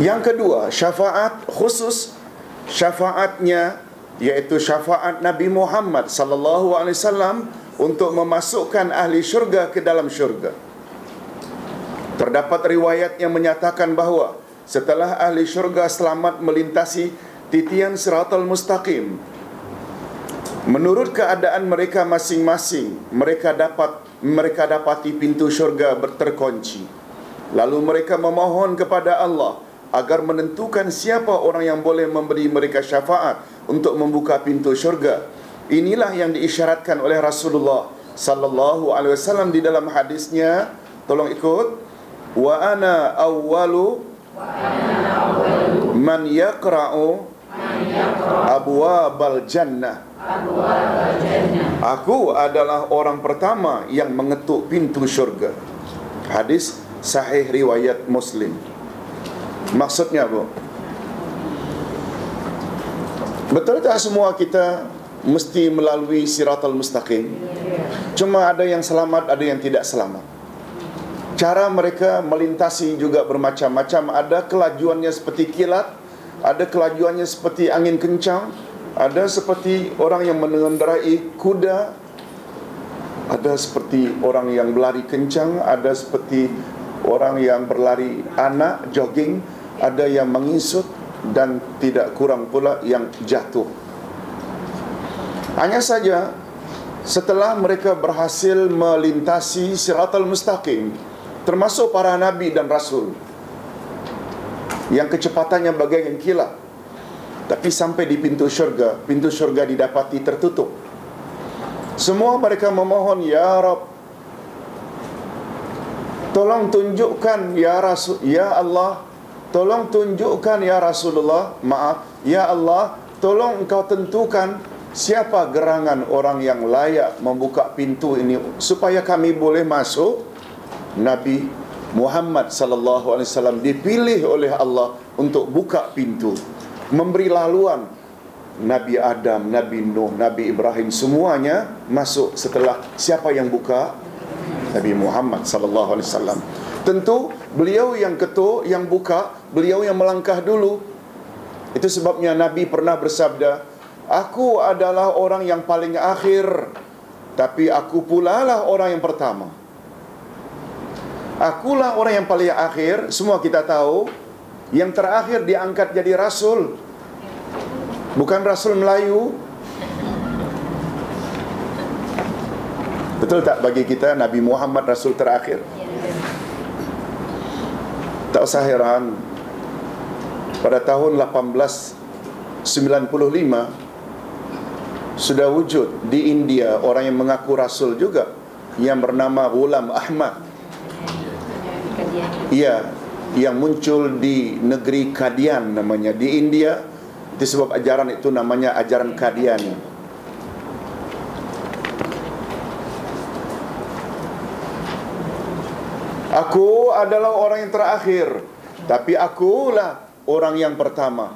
Yang kedua, syafaat khusus, syafaatnya yaitu syafaat Nabi Muhammad sallallahu alaihi wasallam untuk memasukkan ahli syurga ke dalam syurga. Terdapat riwayat yang menyatakan bahawa setelah ahli syurga selamat melintasi titian siratal mustaqim, menurut keadaan mereka masing-masing, mereka dapati pintu syurga terkunci. Lalu mereka memohon kepada Allah agar menentukan siapa orang yang boleh memberi mereka syafaat untuk membuka pintu syurga. Inilah yang diisyaratkan oleh Rasulullah sallallahu alaihi wasallam di dalam hadisnya. Tolong ikut. Wa ana awwalu man yaqra'u abwabal jannah. Aku adalah orang pertama yang mengetuk pintu syurga. Hadis sahih riwayat Muslim. Maksudnya apa? Betul tak semua kita mesti melalui siratal mustaqim? Cuma ada yang selamat, ada yang tidak selamat. Cara mereka melintasi juga bermacam-macam. Ada kelajuannya seperti kilat, ada kelajuannya seperti angin kencang, ada seperti orang yang mengendarai kuda, ada seperti orang yang berlari kencang, ada seperti orang yang berlari anak, jogging, ada yang mengisut, dan tidak kurang pula yang jatuh. Hanya saja setelah mereka berhasil melintasi siratal mustaqim, termasuk para nabi dan rasul yang kecepatannya bagaikan kilat, tapi sampai di pintu syurga didapati tertutup. Semua mereka memohon, ya Rabb, tolong tunjukkan ya Rasul, ya Allah, tolong tunjukkan ya Rasulullah, maaf, ya Allah, tolong engkau tentukan siapa gerangan orang yang layak membuka pintu ini supaya kami boleh masuk. Nabi Muhammad sallallahu alaihi wasallam dipilih oleh Allah untuk buka pintu, memberi laluan. Nabi Adam, Nabi Nuh, Nabi Ibrahim, semuanya masuk setelah siapa yang buka? Nabi Muhammad sallallahu alaihi wasallam. Tentu beliau yang ketuk, yang buka, beliau yang melangkah dulu. Itu sebabnya Nabi pernah bersabda, aku adalah orang yang paling akhir, tapi aku pula lah orang yang pertama. Akulah orang yang paling akhir. Semua kita tahu, yang terakhir diangkat jadi rasul, bukan rasul Melayu. Betul tak bagi kita Nabi Muhammad rasul terakhir? Tak usah heran, pada tahun 1895 sudah wujud di India orang yang mengaku rasul juga, yang bernama Ghulam Ahmad. Ya, yang muncul di negeri Kadian namanya, di India. Itu sebab ajaran itu namanya ajaran Kadiani. Aku adalah orang yang terakhir, tapi akulah orang yang pertama.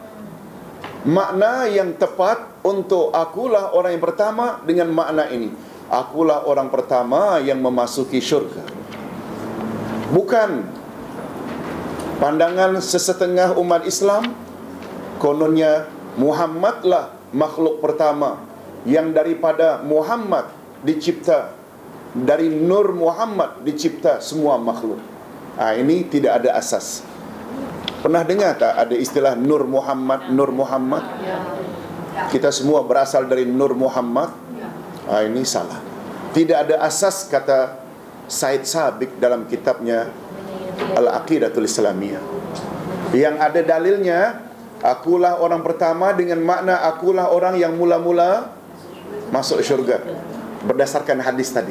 Makna yang tepat untuk akulah orang yang pertama dengan makna ini, akulah orang pertama yang memasuki syurga. Bukan pandangan sesetengah umat Islam, kononnya Muhammadlah makhluk pertama, yang daripada Muhammad dicipta, dari Nur Muhammad dicipta semua makhluk. Ini tidak ada asas. Pernah dengar tak ada istilah Nur Muhammad, Nur Muhammad? Kita semua berasal dari Nur Muhammad. Ini salah. Tidak ada asas, kata Said Sabiq dalam kitabnya Al-Aqidatul Islamiyah. Yang ada dalilnya, akulah orang pertama dengan makna akulah orang yang mula-mula masuk syurga, berdasarkan hadis tadi.